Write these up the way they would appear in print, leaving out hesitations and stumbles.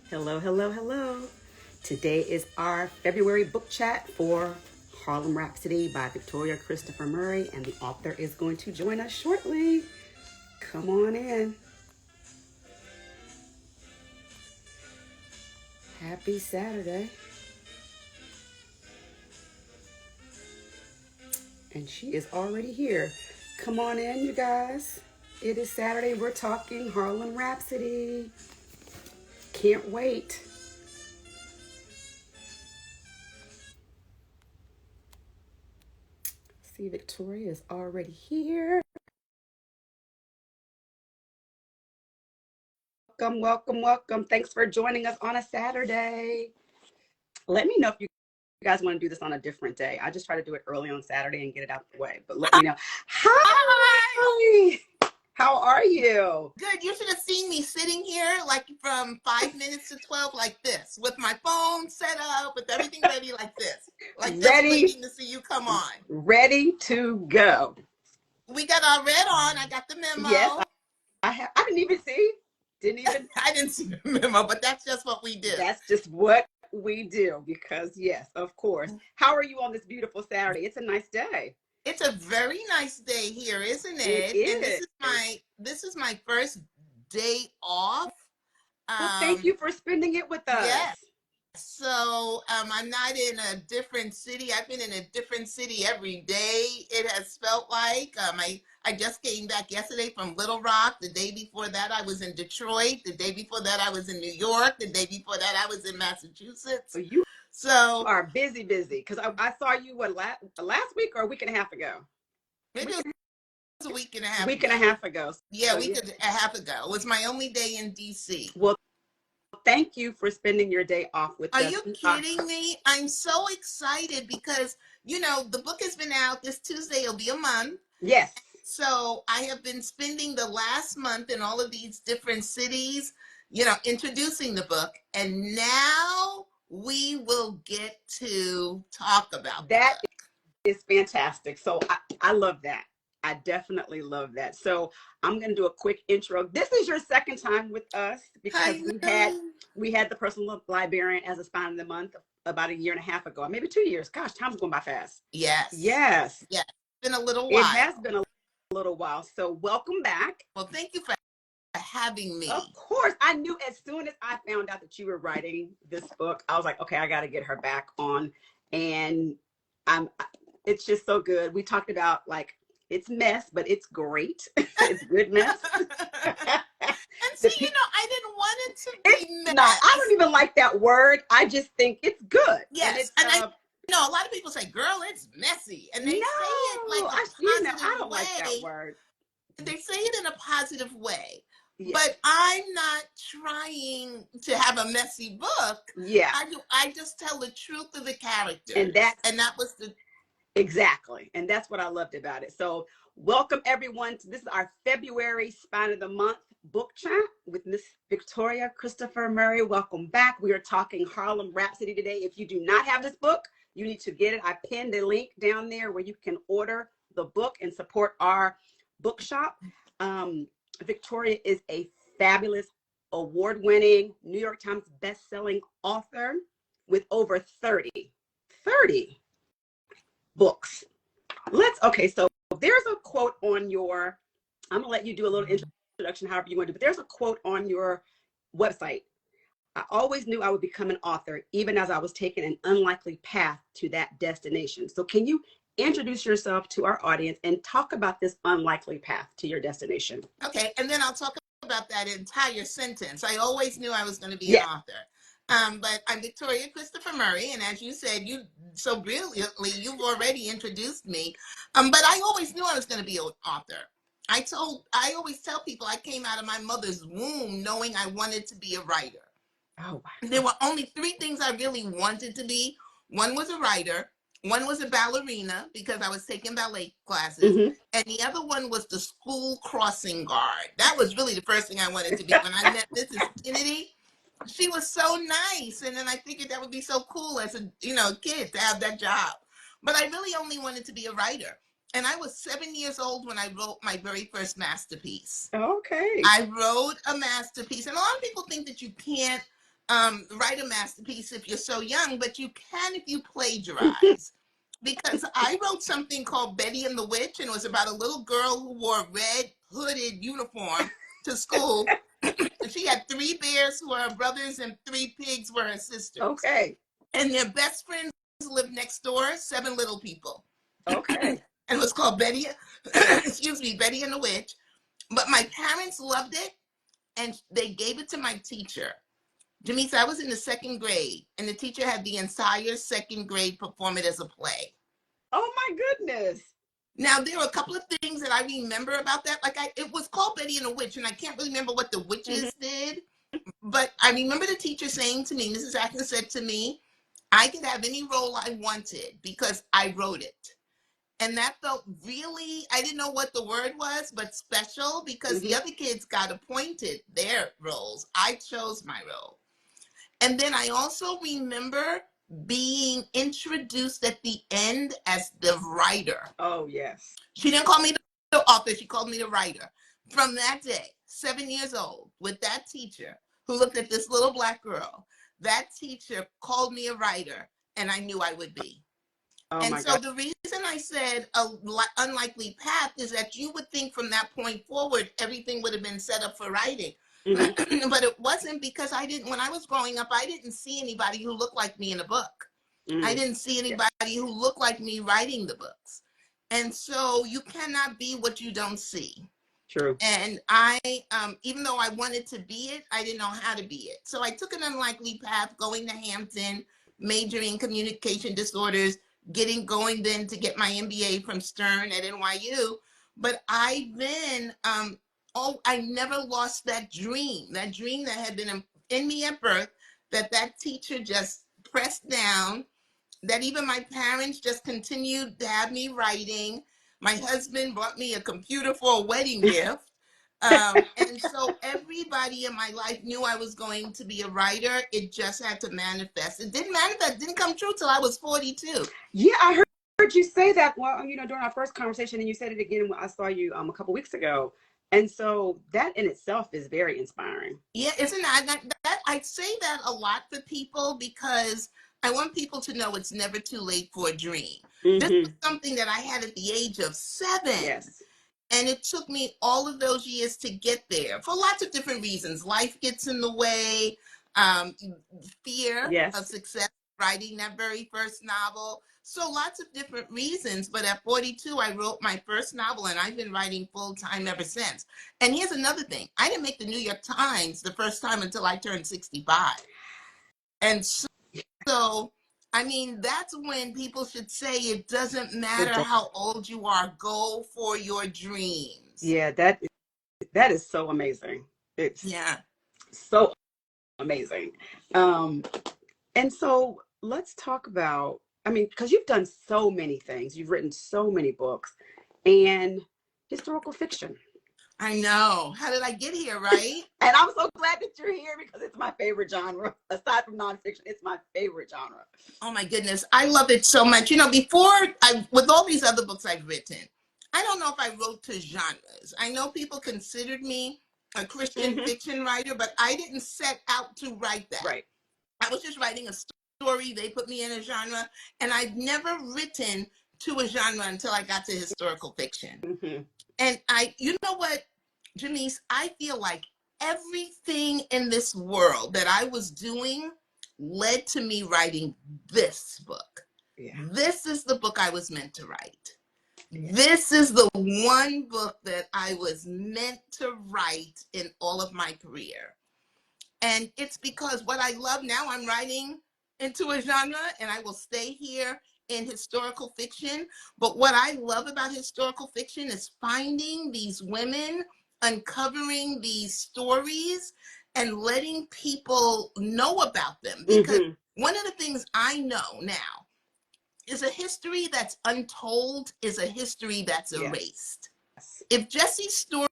Hello, hello, hello. Today is our February book chat for Harlem Rhapsody by Victoria Christopher Murray, and the author is going to join us shortly. Come on in. Happy Saturday. And she is already here. Come on in, you guys. It is Saturday. We're talking Harlem Rhapsody. Can't wait. See, Victoria is already here. Welcome, welcome, welcome. Thanks for joining us on a Saturday. Let me know if you guys want to do this on a different day. I just try to do it early on Saturday and get it out of the way. But let me know. Hi! How are you? Good. You should have seen me sitting here like from 5 minutes to 12 like this, with my phone set up, with everything ready like this. Like just waiting to see you come on. Ready to go. We got our red on. I got the memo. Yes, I didn't even see. I didn't see the memo, but that's just what we do. That's just what we do because, yes, of course. How are you on this beautiful Saturday? It's a nice day. It's a very nice day here, isn't it? It is. And this is my first day off. Well, thank you for spending it with us. Yes. So I'm not in a different city. I've been in a different city every day. It has felt like I just came back yesterday from Little Rock. The day before that, I was in Detroit. The day before that, I was in New York. The day before that, I was in Massachusetts. So you are busy because I saw you last week or a week and a half ago. Maybe it was a week and a half. Ago. Yeah, a week and a half ago. It was my only day in DC. Well, thank you for spending your day off with us. Are you kidding me? I'm so excited because, the book has been out. This Tuesday, it'll be a month. Yes. So I have been spending the last month in all of these different cities, introducing the book. And now we will get to talk about that. Is fantastic. So I love that. I definitely love that. So I'm going to do a quick intro. This is your second time with us because we had the personal librarian as a spine of the month about 1.5 years ago, maybe 2 years. Gosh, time's going by fast. Yes. It's been a little while. It has been a little while. So welcome back. Well, thank you for having me. Of course. I knew as soon as I found out that you were writing this book, I was like, okay, I got to get her back on. And it's just so good. We talked about it's mess, but it's great. It's good mess. And see, I didn't want it to be mess. I don't even like that word. I just think it's good. Yes. And I know a lot of people say, girl, it's messy. And they say it like a positive I don't way. like that word. They say it in a positive way. Yes. But I'm not trying to have a messy book. Yeah. I just tell the truth of the characters. And that was the... Exactly. And that's what I loved about it. So welcome everyone. This is our February Spine of the Month book chat with Miss Victoria Christopher Murray. Welcome back. We are talking Harlem Rhapsody today. If you do not have this book, you need to get it. I pinned a link down there where you can order the book and support our bookshop. Victoria is a fabulous, award-winning, New York Times best-selling author with over 30 books. So there's a quote on your, I'm gonna let you do a little introduction, however you want to do, but there's a quote on your website. I always knew I would become an author, even as I was taking an unlikely path to that destination. So can you introduce yourself to our audience and talk about this unlikely path to your destination? Okay, and then I'll talk about that entire sentence. I always knew I was going to be an author. But I'm Victoria Christopher Murray, and as you said, you so brilliantly, you've already introduced me. But I always knew I was going to be an author. I always tell people I came out of my mother's womb knowing I wanted to be a writer. Oh, wow. There were only 3 things I really wanted to be. One was a writer. One was a ballerina because I was taking ballet classes. And the other one was the school crossing guard. That was really the first thing I wanted to be. When I met Mrs. Kennedy, she was so nice. And then I figured that would be so cool as a kid to have that job. But I really only wanted to be a writer. And I was 7 years old when I wrote my very first masterpiece. Okay. I wrote a masterpiece. And a lot of people think that you can't write a masterpiece if you're so young, but you can if you plagiarize. Because I wrote something called Betty and the Witch, and it was about a little girl who wore a red hooded uniform to school. She had 3 bears who were her brothers and 3 pigs were her sisters. Okay. And their best friends lived next door, 7 little people. Okay. And it was called Betty, excuse me, Betty and the Witch. But my parents loved it, and they gave it to my teacher. Jamise, I was in the 2nd grade, and the teacher had the entire 2nd grade perform it as a play. Oh my goodness. Now, there are a couple of things that I remember about that. Like, it was called Betty and the Witch, and I can't really remember what the witches did. But I remember the teacher saying to me, Mrs. Atkins said to me, I could have any role I wanted because I wrote it. And that felt really, I didn't know what the word was, but special, because the other kids got appointed their roles. I chose my role. And then I also remember being introduced at the end as the writer. Oh, yes. She didn't call me the author, she called me the writer. From that day, 7 years old, with that teacher who looked at this little Black girl, that teacher called me a writer, and I knew I would be. Oh, and my so God. The reason I said an unlikely path is that you would think from that point forward, everything would have been set up for writing. But it wasn't, because when I was growing up, I didn't see anybody who looked like me in a book. I didn't see anybody who looked like me writing the books. And so you cannot be what you don't see. True. And I, even though I wanted to be it, I didn't know how to be it. So I took an unlikely path, going to Hampton, majoring in communication disorders, going then to get my MBA from Stern at NYU. But I then, I never lost that dream that had been in me at birth, that teacher just pressed down, that even my parents just continued to have me writing. My husband bought me a computer for a wedding gift. And so everybody in my life knew I was going to be a writer. It just had to manifest. It didn't manifest, it didn't come true till I was 42. Yeah, I heard you say that, well, during our first conversation, and you said it again when I saw you a couple weeks ago. And so that in itself is very inspiring. Yeah, isn't that I say that a lot for people, because I want people to know it's never too late for a dream. This is something that I had at the age of 7. Yes. And it took me all of those years to get there for lots of different reasons. Life gets in the way, fear of success, writing that very first novel. So lots of different reasons. But at 42, I wrote my first novel, and I've been writing full time ever since. And here's another thing. I didn't make the New York Times the first time until I turned 65. And so I mean, that's when people should say it doesn't matter how old you are, go for your dreams. Yeah, that is so amazing. It's so amazing. And so let's talk about, because you've done so many things. You've written so many books and historical fiction. I know. How did I get here, right? And I'm so glad that you're here, because it's my favorite genre. Aside from nonfiction, it's my favorite genre. Oh my goodness. I love it so much. With all these other books I've written, I don't know if I wrote to genres. I know people considered me a Christian fiction writer, but I didn't set out to write that. Right. I was just writing a story. They put me in a genre, and I've never written to a genre until I got to historical fiction. And you know what, Jamise, I feel like everything in this world that I was doing led to me writing this book. Yeah. This is the book I was meant to write. Yeah. This is the one book that I was meant to write in all of my career. And it's because what I love now, I'm writing into a genre, and I will stay here in historical fiction. But what I love about historical fiction is finding these women, uncovering these stories, and letting people know about them. Because one of the things I know now is a history that's untold is a history that's erased. Yes. If Jessie's story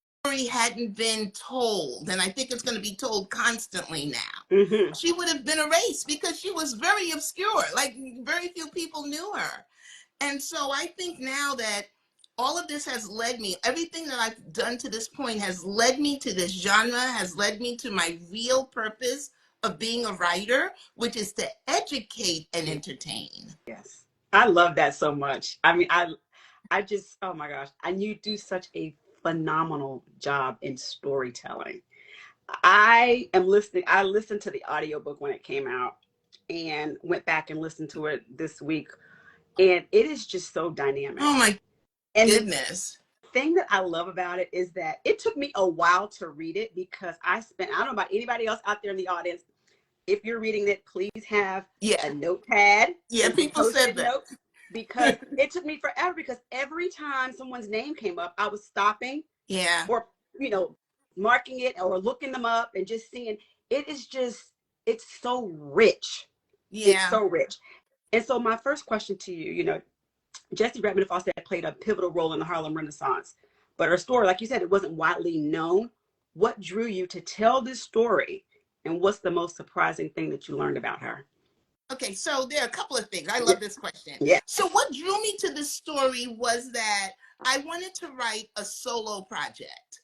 hadn't been told, and I think it's going to be told constantly now, she would have been erased, because she was very obscure. Like, very few people knew her. And so I think now that all of this has led me, everything that I've done to this point has led me to this genre, has led me to my real purpose of being a writer, which is to educate and entertain. Yes. I love that so much. I mean, I just, oh my gosh, and you do such a phenomenal job in storytelling. I listened to the audiobook when it came out and went back and listened to it this week. And it is just so dynamic. Oh my And the goodness. thing that I love about it is that it took me a while to read it because I don't know about anybody else out there in the audience. If you're reading it, please have Yeah. a notepad Yeah, and some people said post-it that. notes because it took me forever because every time someone's name came up, I was stopping Yeah. or, marking it or looking them up and just seeing it is just, it's so rich. It's Yeah. so rich. And so my first question to you, Jessie Redmon Fauset played a pivotal role in the Harlem Renaissance, but her story, like you said, it wasn't widely known. What drew you to tell this story, and what's the most surprising thing that you learned about her? Okay, so there are a couple of things. I Yeah. love this question. Yes. So what drew me to this story was that I wanted to write a solo project.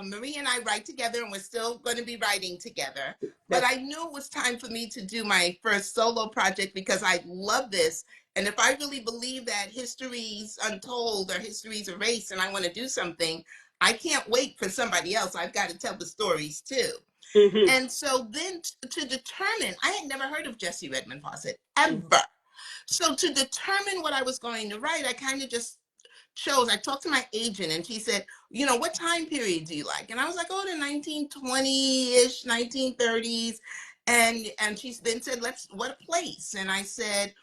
Marie and I write together, and we're still going to be writing together. But I knew it was time for me to do my first solo project because I love this. And if I really believe that history's untold or history's erased and I want to do something, I can't wait for somebody else. I've got to tell the stories too. And so then to determine, I had never heard of Jessie Redmon Fauset ever. So to determine what I was going to write, I kind of just chose, I talked to my agent and she said, what time period do you like? And I was like, oh, the 1920-ish, 1930s. And she then said, what place? And I said,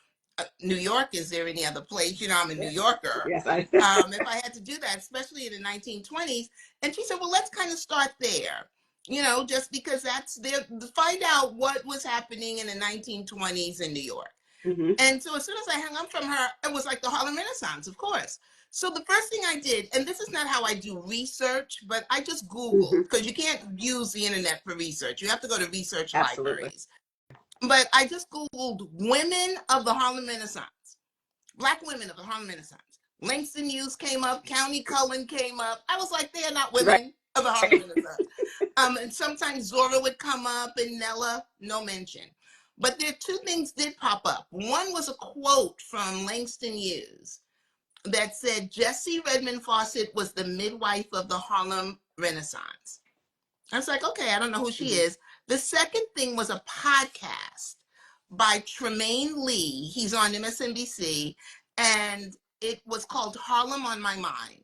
New York, is there any other place? I'm a New Yorker. Yes, if I had to do that, especially in the 1920s. And she said, well, let's kind of start there. Just because that's there, find out what was happening in the 1920s in New York. And so as soon as I hung up from her, it was like the Harlem Renaissance, of course. So the first thing I did, and this is not how I do research, but I just Googled, because you can't use the internet for research. You have to go to research libraries. But I just Googled women of the Harlem Renaissance, Black women of the Harlem Renaissance. Langston Hughes came up, County Cullen came up. I was like, they are not women of the Harlem Renaissance. And sometimes Zora would come up and Nella, no mention. But there are two things did pop up. One was a quote from Langston Hughes that said Jessie Redmon Fauset was the midwife of the Harlem Renaissance. I was like, okay, I don't know who she is. The second thing was a podcast by Tremaine Lee. He's on MSNBC, and it was called Harlem on My Mind.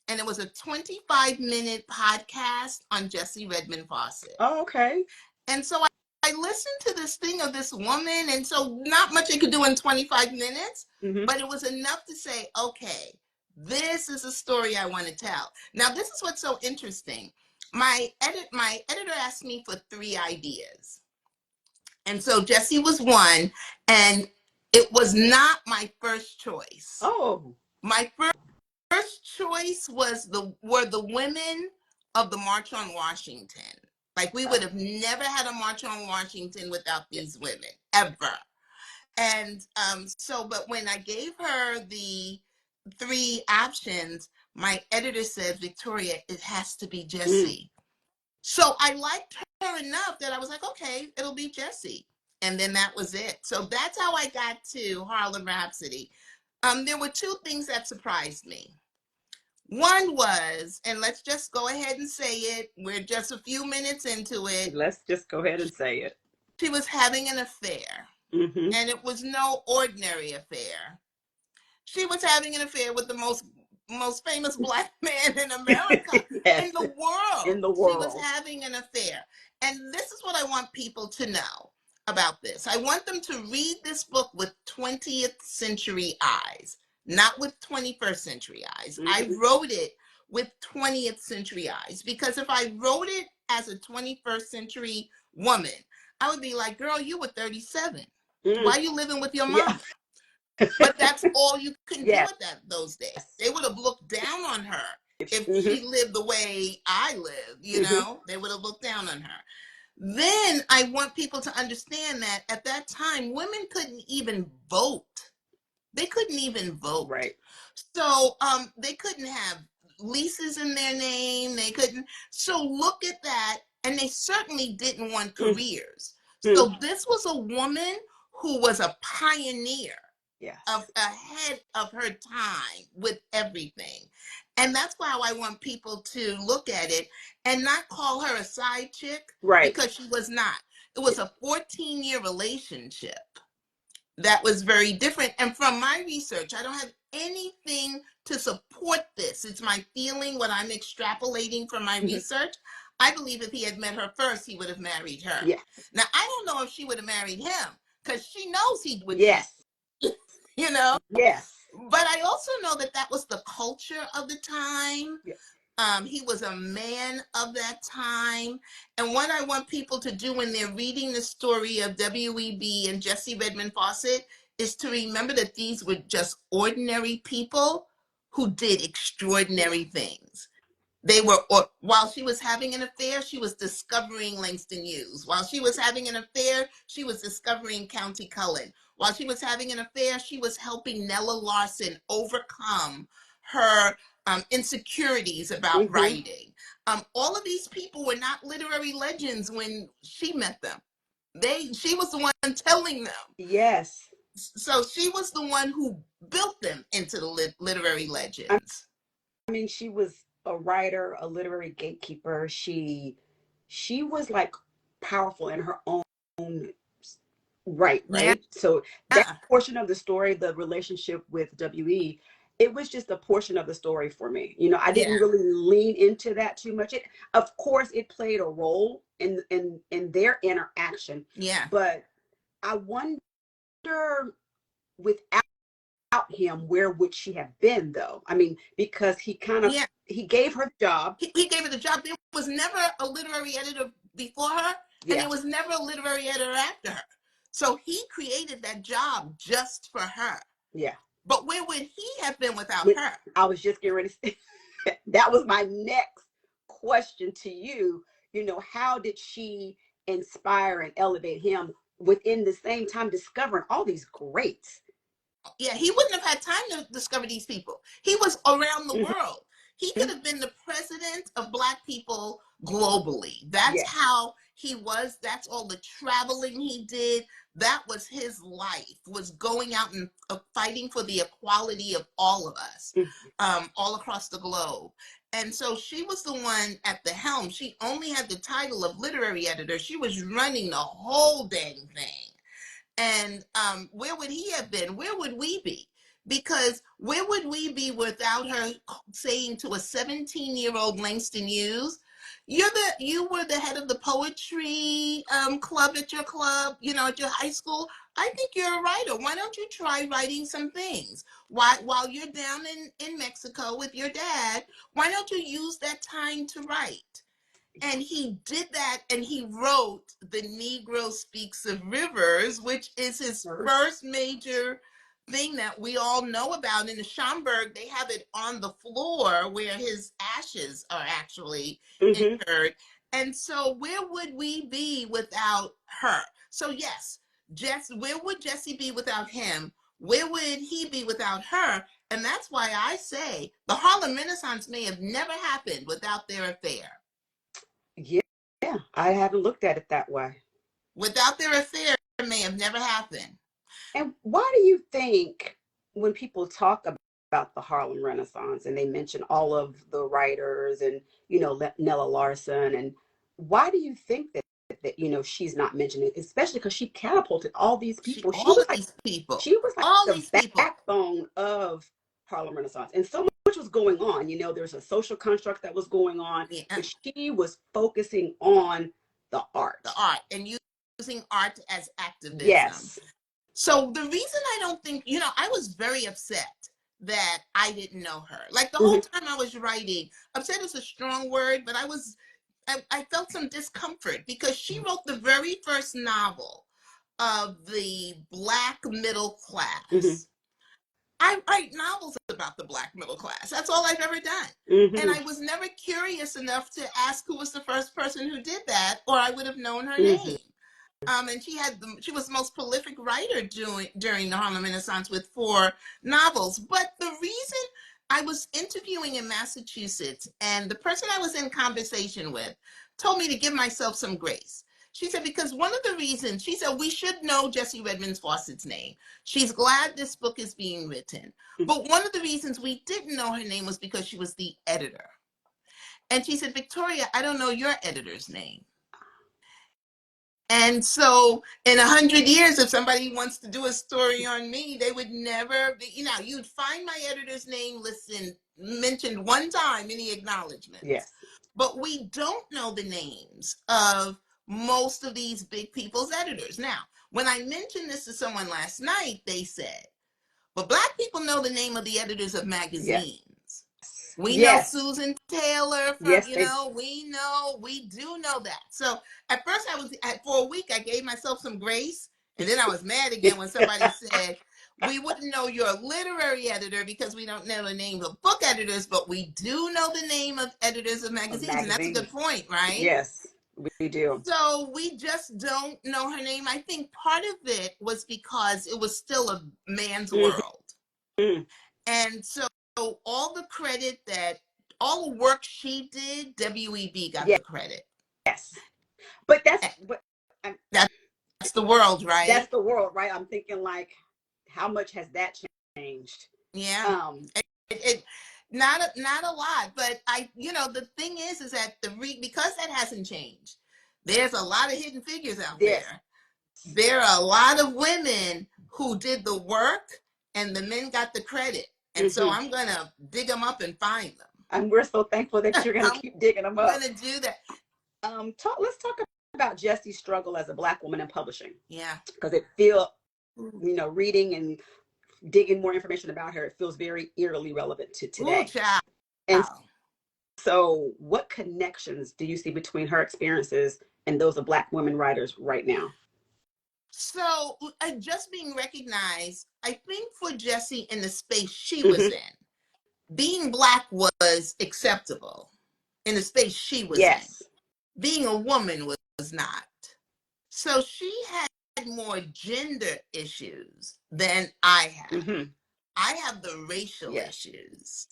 And it was a 25-minute podcast on Jessie Redmon Fauset. Oh, okay. And so I listened to this thing of this woman, and so not much I could do in 25 minutes, but it was enough to say, okay, this is a story I want to tell. Now, this is what's so interesting. My editor asked me for 3 ideas. And so Jessie was one, and it was not my first choice. Oh. My first choice were the women of the March on Washington. Like, we would have never had a March on Washington without these women, ever. And but when I gave her the 3 options, my editor said, Victoria, it has to be Jessie. So I liked her enough that I was like, okay, it'll be Jessie. And then that was it. So that's how I got to Harlem Rhapsody. There were 2 things that surprised me. One was, and let's just go ahead and say it, we're just a few minutes into it. Let's just go ahead and say it. She was having an affair, and it was no ordinary affair. She was having an affair with the most famous Black man in America, yes. in the world. In the world. She was having an affair. And this is what I want people to know about this. I want them to read this book with 20th century eyes, not with 21st century eyes. I wrote it with 20th century eyes, because if I wrote it as a 21st century woman, I would be like, girl, you were 37. Why are you living with your mom? But that's all you can do at those days. They would have looked down on her if she lived the way I live, they would have looked down on her. Then I want people to understand that at that time, women couldn't even vote. They couldn't even vote. Right. So they couldn't have leases in their name. They couldn't. So look at that and they certainly didn't want Mm. careers. Mm. So this was a woman who was a pioneer, Yes. ahead of her time with everything. And that's why I want people to look at it and not call her a side chick, Right. because she was not. It was a 14-year relationship that was very different. And from my research, I don't have anything to support this. It's my feeling, what I'm extrapolating from my research. I believe if he had met her first, he would have married her. Yes. Now, I don't know if she would have married him, because she knows he would cheat, Yes. Yes. But I also know that that was the culture of the time. Yeah. He was a man of that time. And what I want people to do when they're reading the story of W.E.B. and Jessie Redmon Fauset is to remember that these were just ordinary people who did extraordinary things. They were, while she was having an affair, she was discovering Langston Hughes. While she was having an affair, she was discovering County Cullen. While she was having an affair, she was helping Nella Larson overcome her insecurities about writing. All of these people were not literary legends when she met them. She was the one telling them. Yes. So she was the one who built them into the literary legends. I mean, she was a writer, a literary gatekeeper. She was like powerful in her own right. Yeah. So that portion of the story, the relationship with W.E., it was just a portion of the story for me. I didn't really lean into that too much. Of course, it played a role in their interaction. Yeah. But I wonder, without him, where would she have been, though? I mean, because he kind of he gave her the job. He gave her the job. There was never a literary editor before her, and there was never a literary editor after her. So he created that job just for her. Yeah. But where would he have been without her? I was just getting ready to say that was my next question to you. How did she inspire and elevate him within the same time discovering all these greats? Yeah, he wouldn't have had time to discover these people. He was around the world. He could have been the president of Black people globally. That's how he was. That's all the traveling he did. That was his life, was going out and fighting for the equality of all of us, all across the globe. And so she was the one at the helm. She only had the title of literary editor. She was running the whole dang thing. And where would he have been? Where would we be? Because where would we be without her saying to a 17-year-old Langston Hughes, you were the head of the poetry club at your club, at your high school. I think you're a writer. Why don't you try writing some things? While you're down in Mexico with your dad, why don't you use that time to write? And he did that, and he wrote The Negro Speaks of Rivers, which is his first major thing that we all know about. In the Schomburg, they have it on the floor where his ashes are actually interred. And so where would we be without her? So yes, where would Jessie be without him? Where would he be without her? And that's why I say the Harlem Renaissance may have never happened without their affair. Yeah, I haven't looked at it that way. Without their affair, it may have never happened. And why do you think when people talk about the Harlem Renaissance and they mention all of the writers and, Nella Larson, and why do you think that she's not mentioned it, especially because she catapulted all these people. She was like the backbone of Harlem Renaissance. And so much was going on. There's a social construct that was going on, but she was focusing on the art. The art, and using art as activism. Yes. So the reason I don't think, I was very upset that I didn't know her. Like the whole time I was writing, upset is a strong word, but I felt some discomfort because she wrote the very first novel of the Black middle class. I write novels about the Black middle class. That's all I've ever done. And I was never curious enough to ask who was the first person who did that, or I would have known her name. And she was the most prolific writer during the Harlem Renaissance with 4 novels. But the reason I was interviewing in Massachusetts, and the person I was in conversation with told me to give myself some grace. She said, because one of the reasons, she said, we should know Jessie Redmon Fauset's name. She's glad this book is being written. But one of the reasons we didn't know her name was because she was the editor. And she said, Victoria, I don't know your editor's name. And so in 100 years, if somebody wants to do a story on me, they would never be, you'd find my editor's name mentioned one time in the acknowledgments. Yes. But we don't know the names of most of these big people's editors. Now, when I mentioned this to someone last night, they said, but Black people know the name of the editors of magazines. Yes. We know Susan Taylor from, we do know that. So at first for a week, I gave myself some grace. And then I was mad again when somebody said, we wouldn't know your literary editor because we don't know the name of book editors, but we do know the name of editors of magazines. And that's a good point, right? Yes, we do. So we just don't know her name. I think part of it was because it was still a man's world. Mm-hmm. And so all the credit all the work she did, WEB got the credit. Yes. But that's the world, right? That's the world, right? I'm thinking like, how much has that changed? Yeah. Not a lot, but the thing is that because that hasn't changed, there's a lot of hidden figures out there. There are a lot of women who did the work and the men got the credit. And so I'm going to dig them up and find them. And we're so thankful that you're going to keep digging them up. I'm going to do that. Let's talk about Jessie's struggle as a Black woman in publishing. Yeah. Because reading and digging more information about her, it feels very eerily relevant to today. And so what connections do you see between her experiences and those of Black women writers right now? So just being recognized, I think for Jessie in the space she was in, being Black was acceptable in the space she was in. Being a woman was not. So she had more gender issues than I have. I have the racial issues,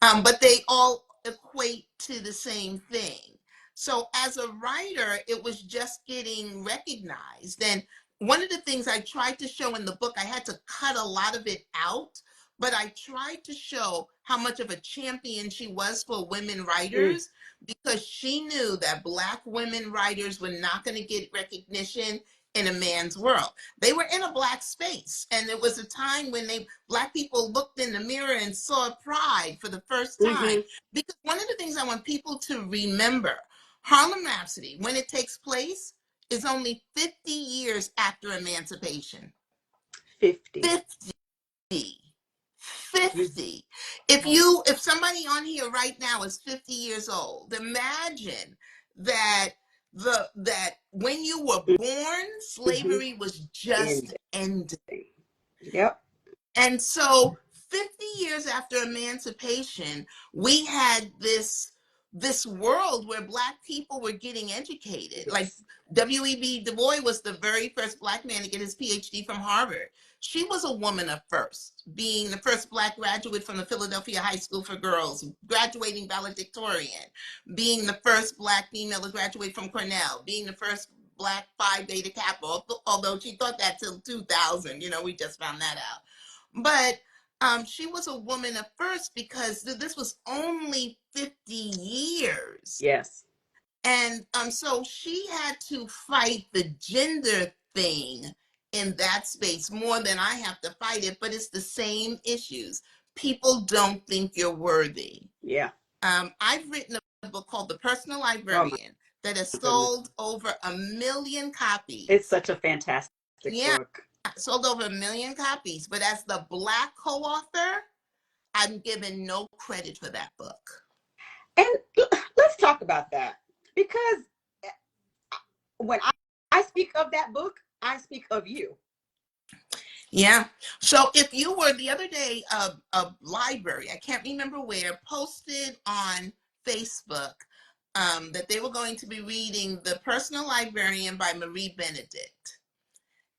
but they all equate to the same thing. So as a writer, it was just getting recognized. And one of the things I tried to show in the book, I had to cut a lot of it out, but I tried to show how much of a champion she was for women writers, because she knew that Black women writers were not going to get recognition in a man's world. They were in a Black space, and it was a time when Black people looked in the mirror and saw pride for the first time. Because one of the things I want people to remember, Harlem Rhapsody, when it takes place, is only 50 years after emancipation. 50. If somebody on here right now is 50 years old, imagine that when you were born, slavery was just ending. Yep. And so 50 years after emancipation, we had this world where Black people were getting educated. Like W.E.B. Du Bois was the very first Black man to get his PhD from Harvard. She was a woman of first, being the first Black graduate from the Philadelphia High School for Girls, graduating valedictorian, being the first Black female to graduate from Cornell, being the first Black Phi Beta Kappa, although she thought that till 2000, we just found that out. But she was a woman of first because this was only 50 years. Yes. And so she had to fight the gender thing in that space more than I have to fight it, but it's the same issues. People don't think you're worthy. Yeah. I've written a book called The Personal Librarian that has sold over 1 million copies. It's such a fantastic book. Sold over 1 million copies, but as the Black co-author, I'm given no credit for that book. And let's talk about that, because when I speak of that book, I speak of you. Yeah. So if you were the other day, a library, I can't remember where, posted on Facebook that they were going to be reading The Personal Librarian by Marie Benedict.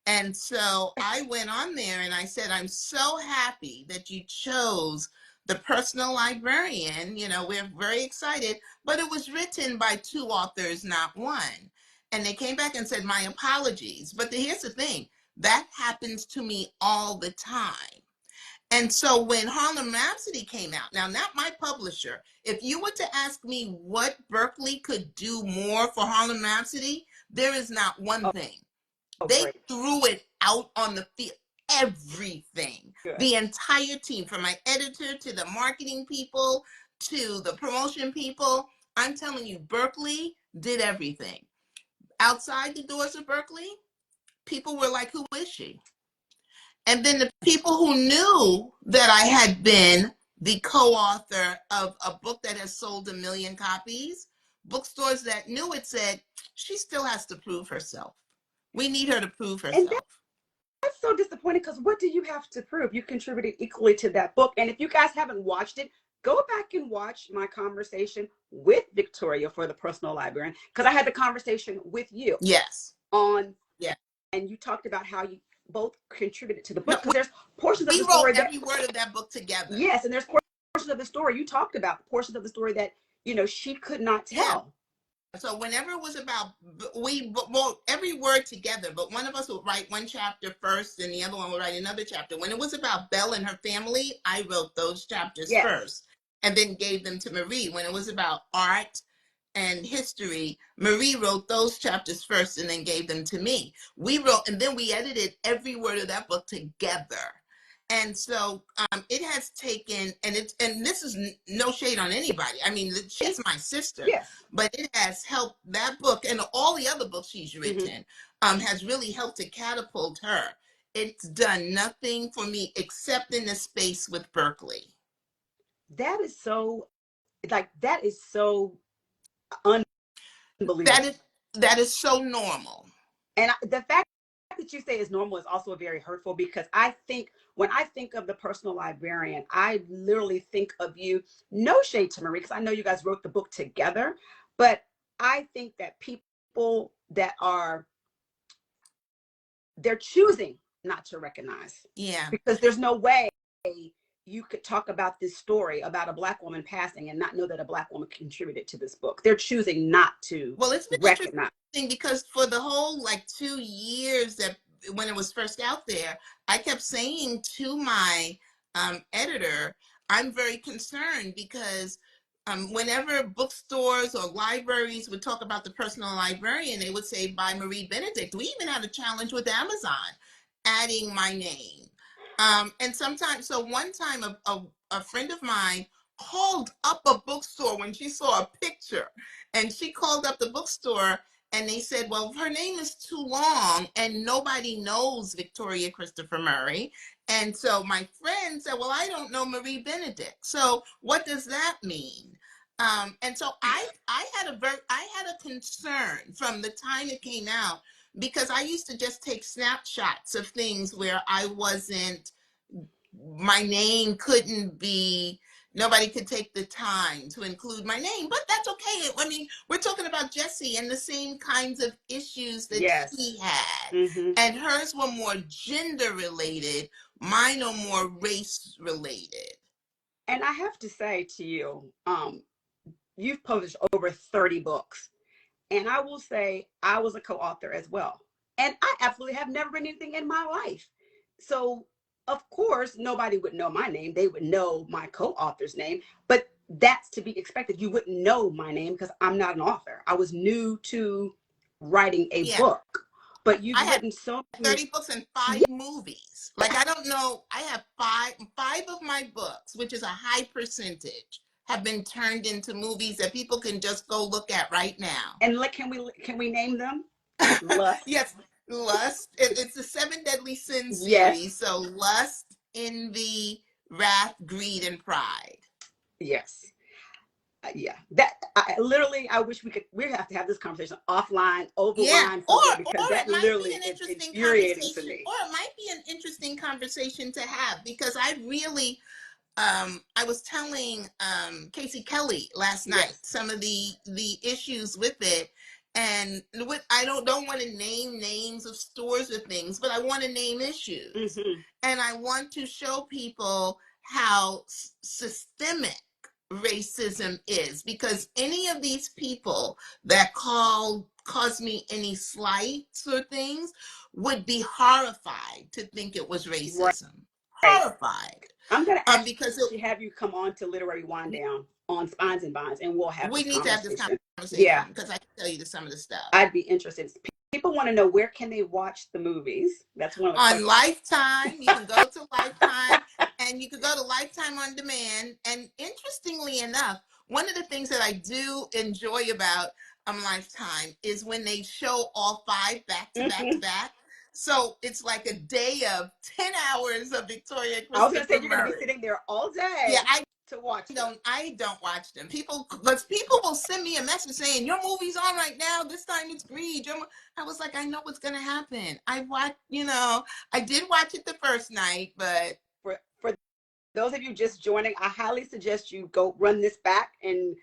And so I went on there and I said, I'm so happy that you chose The Personal Librarian, you know, we're very excited, but it was written by two authors, not one. And they came back and said, my apologies. But here's the thing, that happens to me all the time. And so when Harlem Rhapsody came out, now not my publisher, if you were to ask me what Berkeley could do more for Harlem Rhapsody, there is not one thing. They great. threw it out on the field, everything. Good. The entire team, from my editor to the marketing people to the promotion people. I'm telling you, Berkeley did everything. Outside the doors of Berkeley, people were like, who is she? And then the people who knew that I had been the co-author of a book that has sold 1 million copies, bookstores that knew it said, she still has to prove herself. We need her to prove herself. And that's so disappointing, because what do you have to prove? You contributed equally to that book. And if you guys haven't watched it, go back and watch my conversation with Victoria for the Personal Librarian, because I had the conversation with you. Yes. And you talked about how you both contributed to the book, because there's portions of the story. story We wrote every word of that book together. Yes, and there's portions of the story you talked about, portions of the story that, you know, she could not tell. Yeah. So whenever it was about, we wrote every word together, but one of us would write one chapter first and the other one would write another chapter. When it was about Belle and her family, I wrote those chapters first and then gave them to Marie. When it was about art and history, Marie wrote those chapters first and then gave them to me. We wrote, and then we edited every word of that book together. And so it has taken, and this is no shade on anybody. I mean, she's my sister, but it has helped, that book and all the other books she's written has really helped to catapult her. It's done nothing for me except in the space with Berkeley. That is so, that is so unbelievable. That is so normal. And the fact that you say is normal is also very hurtful, because I think when I think of the Personal Librarian, I literally think of you. No shade to Marie, because I know you guys wrote the book together, but I think that people that they're choosing not to recognize. Yeah. Because there's no way you could talk about this story about a Black woman passing and not know that a Black woman contributed to this book. They're choosing not to it's been recognize. Interesting, because for the whole 2 years that when it was first out there, I kept saying to my editor, I'm very concerned, because whenever bookstores or libraries would talk about the Personal Librarian, they would say by Marie Benedict. We even had a challenge with Amazon adding my name. And sometimes, so one time a friend of mine called up a bookstore when she saw a picture, and she called up the bookstore and they said, well, her name is too long and nobody knows Victoria Christopher Murray. And so my friend said, well, I don't know Marie Benedict. So what does that mean? And so I had a concern from the time it came out, because I used to just take snapshots of things where my name couldn't be, nobody could take the time to include my name, but that's okay. I mean, we're talking about Jessie and the same kinds of issues that she had. And hers were more gender related, mine are more race related. And I have to say to you, you've published over 30 books. And I will say I was a co-author as well. And I absolutely have never written anything in my life. So of course, nobody would know my name. They would know my co-author's name, but that's to be expected. You wouldn't know my name because I'm not an author. I was new to writing a book, but you've written so many 30 books and 5 movies. I don't know. I have five of my books, which is a high percentage, have been turned into movies that people can just go look at right now. And can we name them? Lust. Yes. Lust. It's the 7 Deadly Sins series. So Lust, Envy, Wrath, Greed, and Pride. Yes. Yeah. That I wish we have to have this conversation offline, over line, because that literally is infuriating to me. Or it might be an interesting conversation to have, because I really, I was telling Casey Kelly last night some of the issues with it. And I don't want to name names of stores or things, but I want to name issues. And I want to show people how systemic racism is, because any of these people that cause me any slights or things would be horrified to think it was racism. Right. Horrified. I'm going to Because actually have you come on to Literary Wind Down on Spines and Vines, and we'll have we this need to have this conversation. conversation Yeah, because I can tell you some of the stuff. I'd be interested. People want to know, where can they watch the movies? That's one of the On questions. Lifetime. You can go to Lifetime, and you can go to Lifetime on Demand. And interestingly enough, one of the things that I do enjoy about Lifetime is when they show all 5 back to back to back. So it's like a day of 10 hours of Victoria I was going to say, Christopher you're going to be Murray. sitting there all Yeah, day to watch them. I don't watch them. People will send me a message saying your movie's on right now. This time it's Greed. I was like, I know what's gonna happen. I watched, I did watch it the first night, but For those of you just joining, I highly suggest you go run this back and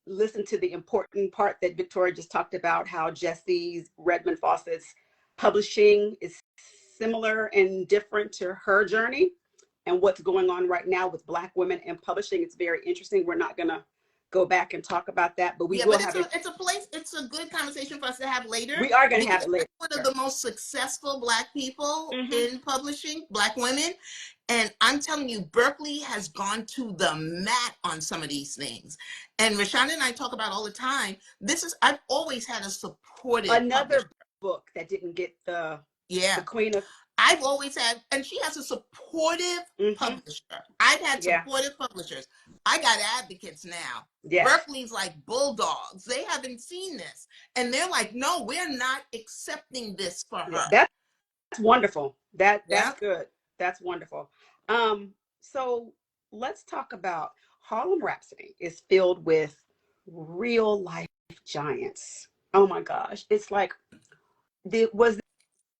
listen to the important part that Victoria just talked about, how Jessie Redmon Fauset's publishing is similar and different to her journey, and what's going on right now with Black women in publishing. It's very interesting. We're not going to go back and talk about that, but we will have it. It's a good conversation for us to have later. We are going to have it later. One of the most successful Black people in publishing, Black women. And I'm telling you, Berkeley has gone to the mat on some of these things. And Rashonda and I talk about all the time. I've always had a supportive publisher. Book that didn't get the Queen of. I've always had, and she has a supportive publisher. I've had supportive publishers. I got advocates now. Yes. Berkeley's like bulldogs. They haven't seen this. And they're like, no, we're not accepting this for her. That's wonderful. That's good. That's wonderful. So let's talk about Harlem Rhapsody is filled with real life giants. Oh my gosh. It's like, was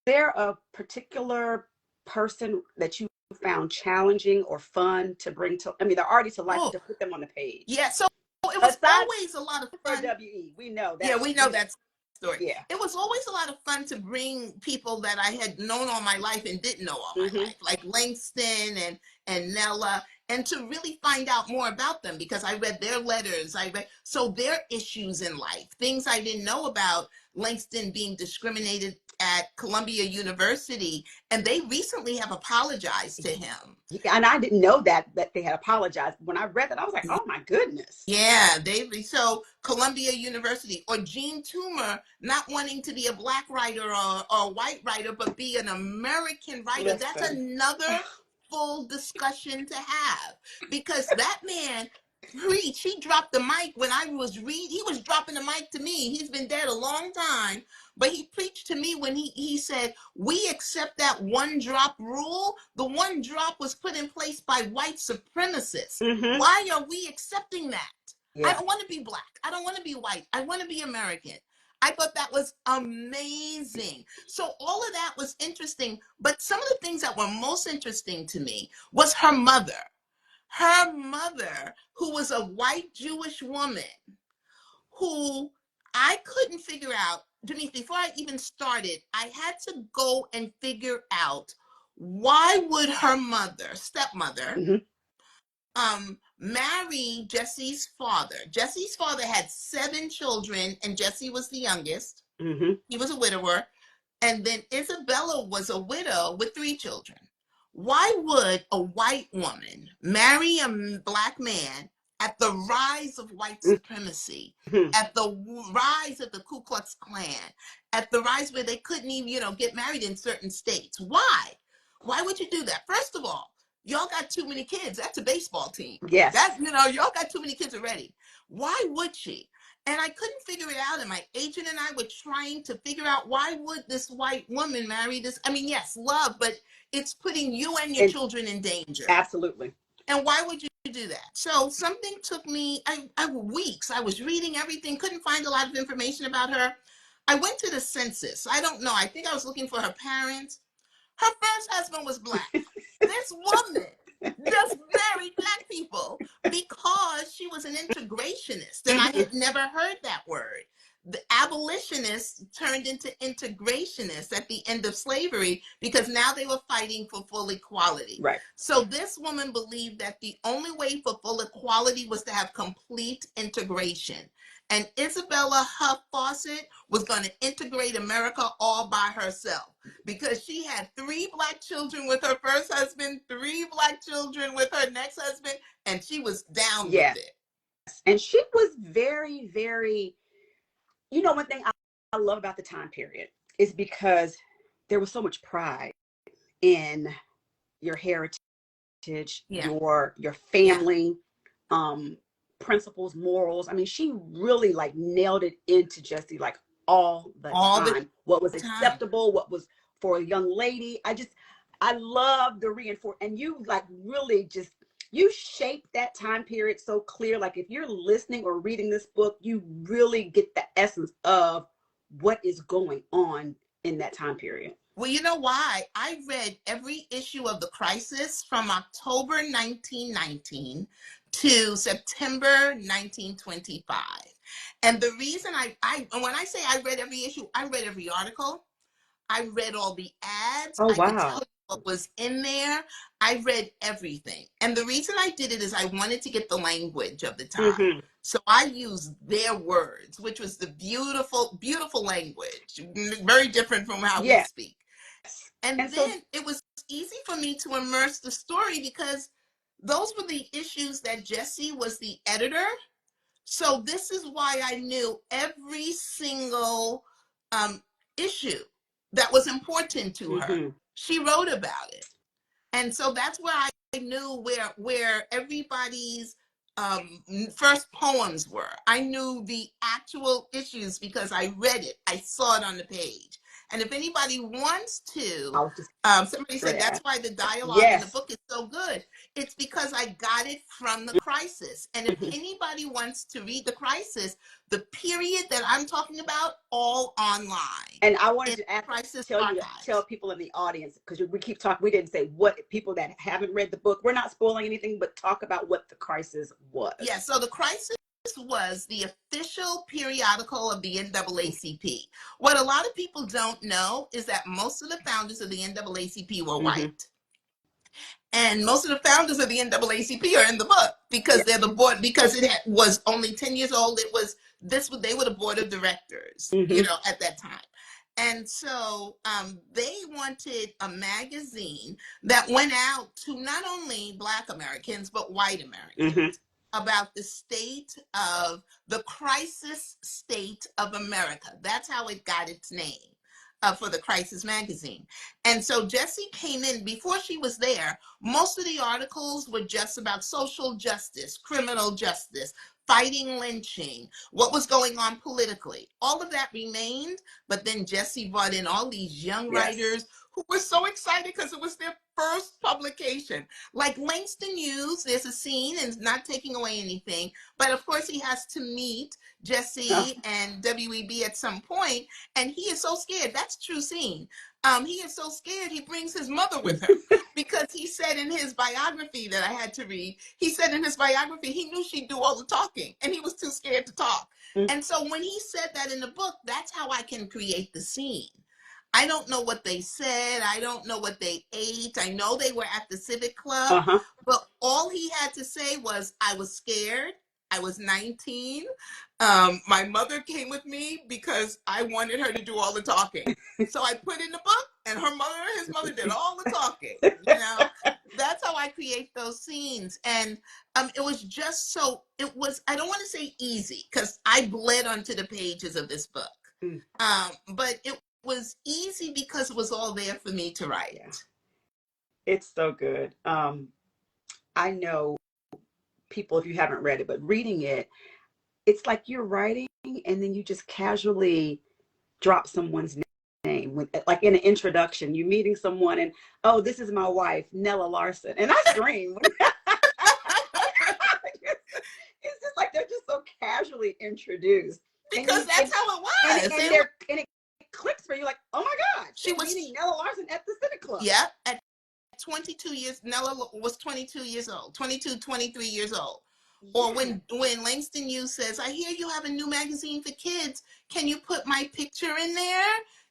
there a particular person that you found challenging or fun to bring to, they're already to life, to put them on the page? Yeah, so it was always a lot of fun. WE, we know that. Yeah, we know that story. Yeah. It was always a lot of fun to bring people that I had known all my life and didn't know all my life, like Langston and Nella, and to really find out more about them, because I read their letters. So their issues in life, things I didn't know about. Langston being discriminated at Columbia University, and they recently have apologized to him. And I didn't know that they had apologized. When I read that, I was like, oh my goodness. Yeah, so Columbia University, or Jean Toomer not wanting to be a Black writer or a white writer, but be an American writer. Listen. That's another full discussion to have, because that man preached. He dropped the mic when I was reading. He was dropping the mic to me. He's been dead a long time, but he preached to me when he said, we accept that one drop rule. The one drop was put in place by white supremacists. Why are we accepting that? Yeah. I don't want to be Black. I don't want to be white. I want to be American. I thought that was amazing. So all of that was interesting. But some of the things that were most interesting to me was her mother. Her mother, who was a white Jewish woman, who I couldn't figure out. Jamise, before I even started, I had to go and figure out, why would her stepmother, marry Jessie's father? Jessie's father had 7 children, and Jessie was the youngest. He was a widower. And then Isabella was a widow with 3 children. Why would a white woman marry a Black man at the rise of white supremacy, at the rise of the Ku Klux Klan, at the rise where they couldn't even, get married in certain states? Why? Why would you do that? First of all, y'all got too many kids. That's a baseball team. Yes. Y'all got too many kids already. Why would she? And I couldn't figure it out. And my agent and I were trying to figure out, why would this white woman marry this? Yes, love, but it's putting you and your children in danger. Absolutely. And why would you do that? So something took me weeks. I was reading everything, couldn't find a lot of information about her. I went to the census. I don't know. I think I was looking for her parents. Her first husband was Black. This woman just married Black people because she was an integrationist. And I had never heard that word. the abolitionists turned into integrationists at the end of slavery because now they were fighting for full equality. Right. So this woman believed that the only way for full equality was to have complete integration. And Isabella Huff Fawcett was going to integrate America all by herself because she had 3 Black children with her first husband, 3 Black children with her next husband, and she was down with it. And she was very, very, one thing I love about the time period is because there was so much pride in your heritage, your family, principles, morals. I mean, she really like nailed it into Jessie, like all the time. What was acceptable, what was for a young lady. I love the reinforce, and you like really just, you shape that time period so clear. Like if you're listening or reading this book, you really get the essence of what is going on in that time period. Well, you know why? I read every issue of The Crisis from October 1919 to September 1925. And the reason when I say I read every issue, I read every article. I read all the ads. Oh, wow. I could tell you what was in there. I read everything. And the reason I did it is I wanted to get the language of the time. Mm-hmm. So I used their words, which was the beautiful, beautiful language, very different from how we speak. And then it was easy for me to immerse the story because those were the issues that Jessie was the editor. So this is why I knew every single issue that was important to her. She wrote about it. And so that's where I knew where everybody's first poems were. I knew the actual issues because I read it. I saw it on the page. And if anybody wants to, somebody said that's why the dialogue in the book is so good. It's because I got it from The Crisis. And if anybody wants to read The Crisis, the period that I'm talking about, all online. And I wanted to tell people in the audience, because we keep talking, we didn't say what people that haven't read the book, we're not spoiling anything, but talk about what The Crisis was. Yeah, so The Crisis was the official periodical of the NAACP. What a lot of people don't know is that most of the founders of the NAACP were white. And most of the founders of the NAACP are in the book because they're the board, because it was only 10 years old. They were the board of directors, at that time. And so they wanted a magazine that went out to not only Black Americans, but white Americans. About the state of the crisis state of America. That's how it got its name for The Crisis magazine. And so Jessie came in, before she was there, most of the articles were just about social justice, criminal justice, fighting lynching, what was going on politically. All of that remained, but then Jessie brought in all these young writers who were so excited because it was their first publication. Like Langston Hughes, there's a scene, and not taking away anything, but of course he has to meet Jessie and W.E.B. at some point, and he is so scared. That's a true scene. He is so scared he brings his mother with him because he said in his biography that I had to read, he said in his biography he knew she'd do all the talking and he was too scared to talk. And so when he said that in the book, that's how I can create the scene. I don't know what they said. I don't know what they ate. I know they were at the Civic Club, but all he had to say was, I was scared. I was 19. My mother came with me because I wanted her to do all the talking. So I put in the book, and his mother did all the talking. That's how I create those scenes. And it was just I don't want to say easy, because I bled onto the pages of this book. But it was easy because it was all there for me to write. It's so good. I know people, if you haven't read it, but reading it, it's like you're writing and then you just casually drop someone's name, like in an introduction, you're meeting someone and, oh, this is my wife, Nella Larson. And I scream. It's just like they're just so casually introduced. Because that's how it was. And it clicks for you, like, oh my God, she was meeting Nella Larson at the Civic Club. Yeah, at 22 years, Nella was 22 years old, 22, 23 years old Or when Langston Hughes says, I hear you have a new magazine for kids. Can you put my picture in there?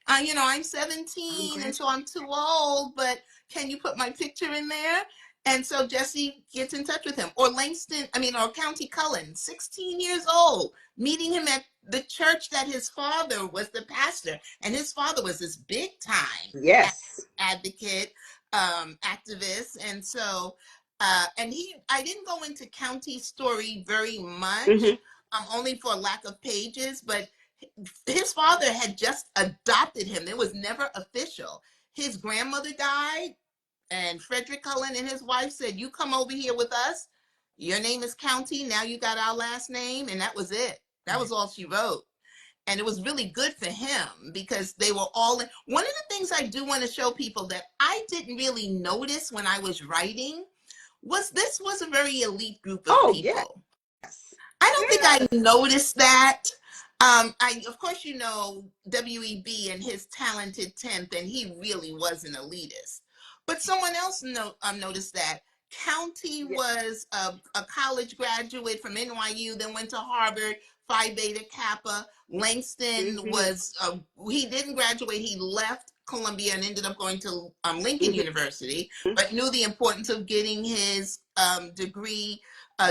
I'm 17 and so I'm too old, but can you put my picture in there? And so Jessie gets in touch with him. Or or County Cullen, 16 years old, meeting him at the church that his father was the pastor. And his father was this big time advocate, activist. And so I didn't go into County's story very much, only for lack of pages, but his father had just adopted him. It was never official. His grandmother died, and Frederick Cullen and his wife said, you come over here with us. Your name is County. Now you got our last name. And that was it. That was all she wrote. And it was really good for him because they were all in. One of the things I do want to show people that I didn't really notice when I was writing was this was a very elite group of people. Yes. I don't think I noticed that. Of course, W.E.B. and his talented 10th, and he really was an elitist. But someone else noticed that. County was a college graduate from NYU, then went to Harvard, Phi Beta Kappa. Langston he didn't graduate. He left Columbia and ended up going to Lincoln University, but knew the importance of getting his degree.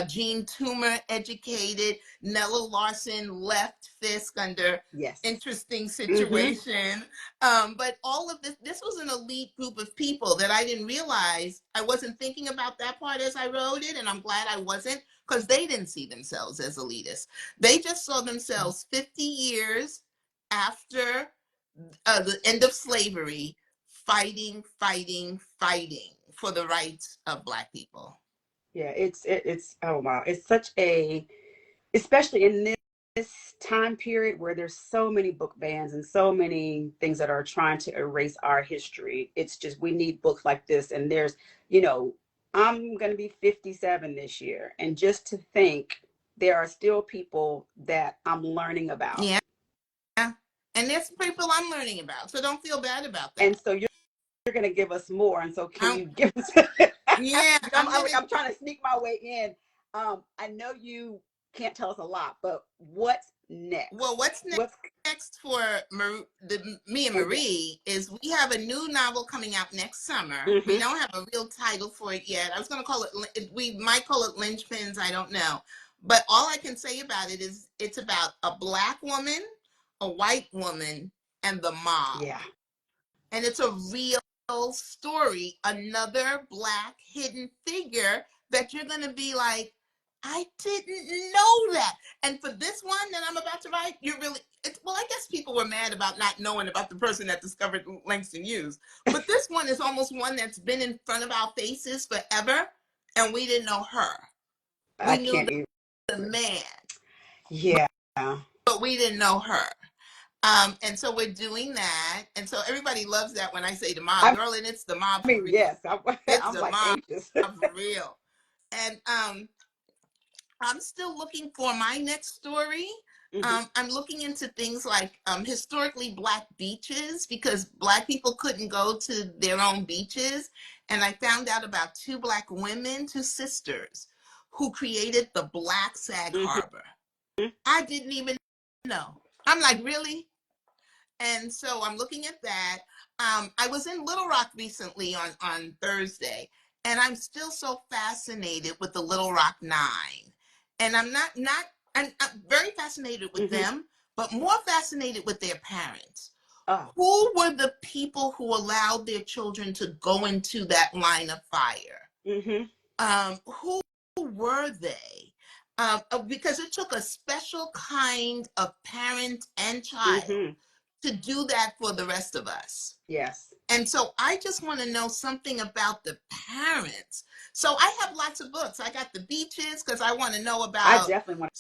Jean Toomer educated. Nella Larson left Fisk under interesting situation. But all of this was an elite group of people that I didn't realize. I wasn't thinking about that part as I wrote it, and I'm glad I wasn't, because they didn't see themselves as elitists. They just saw themselves 50 years after the end of slavery, fighting for the rights of Black people. Yeah, it's oh wow, it's such especially in this time period where there's so many book bans and so many things that are trying to erase our history. It's just we need books like this. And there's, I'm going to be 57 this year, and just to think there are still people that I'm learning about. Yeah, and there's people I'm learning about, so don't feel bad about that. And so you're going to give us more, and so can you give us? Yeah, I'm trying to sneak my way in. I know you can't tell us a lot, but what's next? Well, what's next for me and Marie is we have a new novel coming out next summer. We don't have a real title for it yet. I was going to call it, we might call it Linchpins, I don't know. But all I can say about it is it's about a Black woman, a white woman, and the mob. Yeah. And it's a real story, another Black hidden figure that you're going to be like, I didn't know that. And for this one that I'm about to write, I guess people were mad about not knowing about the person that discovered Langston Hughes. But this one is almost one that's been in front of our faces forever, and we didn't know her. We knew the man. Yeah. But we didn't know her. And so we're doing that. And so everybody loves that when I say the mob, girl, and it's the mob for real. Yes, it's I'm the like mob anxious. for real. And I'm still looking for my next story. I'm looking into things like historically Black beaches, because Black people couldn't go to their own beaches. And I found out about two Black women, two sisters, who created the Black Sag Harbor. I didn't even know. I'm like, really? And so I'm looking at that. I was in Little Rock recently on Thursday, and I'm still so fascinated with the Little Rock Nine. And I'm very fascinated with them, but more fascinated with their parents. Who were the people who allowed their children to go into that line of fire? Who were they? Because it took a special kind of parent and child to do that for the rest of us. Yes. And so I just want to know something about the parents. So I have lots of books. I got the beaches because I want to know about. I definitely want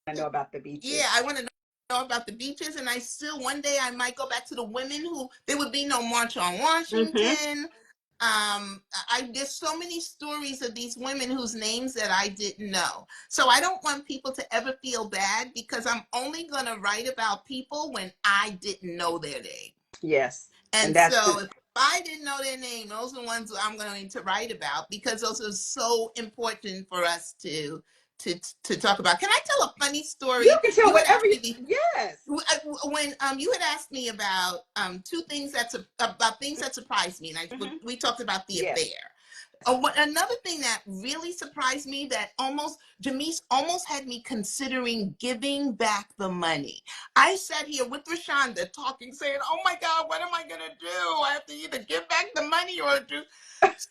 to know about the beaches. Yeah, I want to know about the beaches. And one day I might go back to the women there would be no March on Washington. There's so many stories of these women whose names that I didn't know. So I don't want people to ever feel bad, because I'm only going to write about people when I didn't know their name. Yes. And so if I didn't know their name, those are the ones I'm going to write about, because those are so important for us to to talk about. Can I tell a funny story? You can tell You had whatever asked you, me yes. when you had asked me about two things about things that surprised me, and we talked about the Yes. affair. Another thing that really surprised me that Jamise almost had me considering giving back the money. I sat here with Rashonda talking, saying, "Oh my God, what am I gonna do? I have to either give back the money or do."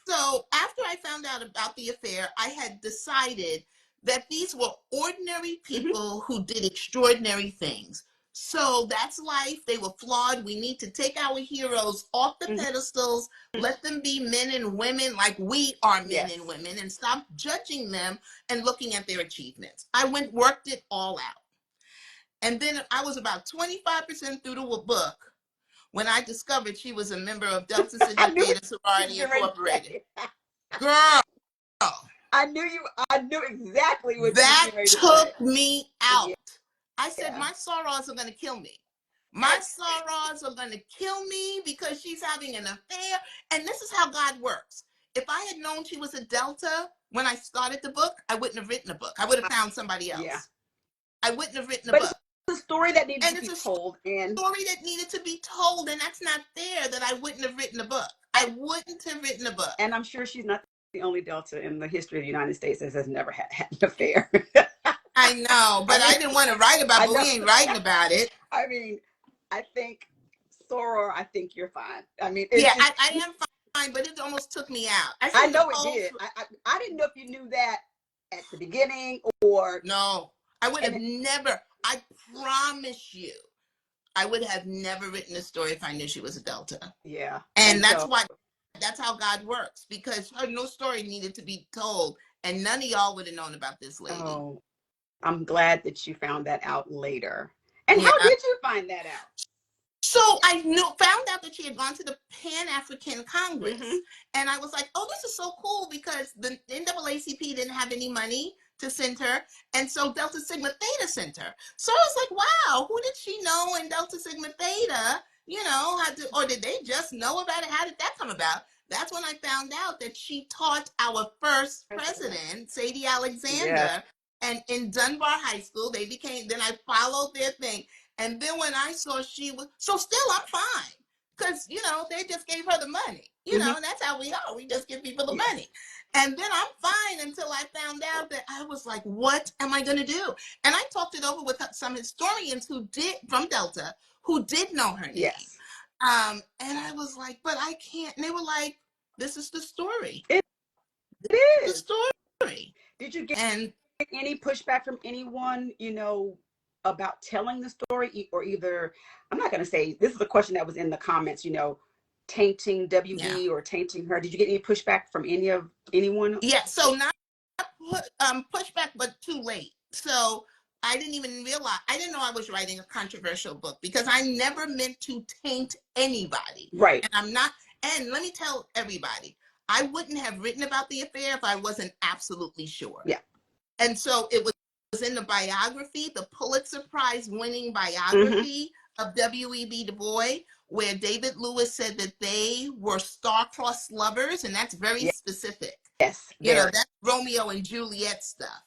So after I found out about the affair, I had decided that these were ordinary people who did extraordinary things. So that's life. They were flawed. We need to take our heroes off the pedestals, let them be men and women like we are men and women, and stop judging them and looking at their achievements. I worked it all out. And then I was about 25% through the book when I discovered she was a member of Delta Sigma Theta Sorority Incorporated. Girl. I knew exactly what that you were going to took say. me out. Yeah. I said, my sorors are going to kill me. My sorors are going to kill me because she's having an affair. And this is how God works. If I had known she was a Delta when I started the book, I wouldn't have written a book. I would have found somebody else. Yeah. I wouldn't have written a But book. it's a story that needed to be told. Story that needed to be told. And that's not fair that I wouldn't have written a book. I wouldn't have written a book. And I'm sure she's not the only Delta in the history of the United States that has never had an affair. I know, but I didn't want to write about it, but we ain't writing about it. I mean, I think Soror, I think you're fine. I mean, I am fine, but it almost took me out. I know it did. I didn't know if you knew that at the beginning or no. I would have never. I promise you, I would have never written a story if I knew she was a Delta. Yeah, and that's why. That's how God works, because no story needed to be told, and none of y'all would have known about this lady. Oh, I'm glad that you found that out later. And how did you find that out? So I found out that she had gone to the Pan-African Congress. And I was like, oh, this is so cool, because the NAACP didn't have any money to send her. And so Delta Sigma Theta sent her. So I was like, wow, who did she know in Delta Sigma Theta? Or did they just know about it? How did that come about? That's when I found out that she taught our first president, Sadie Alexander. Yes. And in Dunbar High School, then I followed their thing. And then when I saw she was, so still I'm fine. Because, they just gave her the money. And that's how we are. We just give people the money. And then I'm fine until I found out that I was like, what am I going to do? And I talked it over with some historians from Delta, who did know her name. Yes. And I was like, but I can't. And they were like, this is the story. It is the story. Did you get any pushback from anyone, about telling the story, or either, I'm not going to say, this is a question that was in the comments, tainting WB or tainting her. Did you get any pushback from anyone? Yeah, so not pushback, but too late. So I didn't even realize, I didn't know I was writing a controversial book, because I never meant to taint anybody. Right. And I'm not, and let me tell everybody, I wouldn't have written about the affair if I wasn't absolutely sure. Yeah. And so it was in the biography, the Pulitzer Prize winning biography of W.E.B. Du Bois, where David Lewis said that they were star-crossed lovers, and that's very specific. Yes. That's Romeo and Juliet stuff.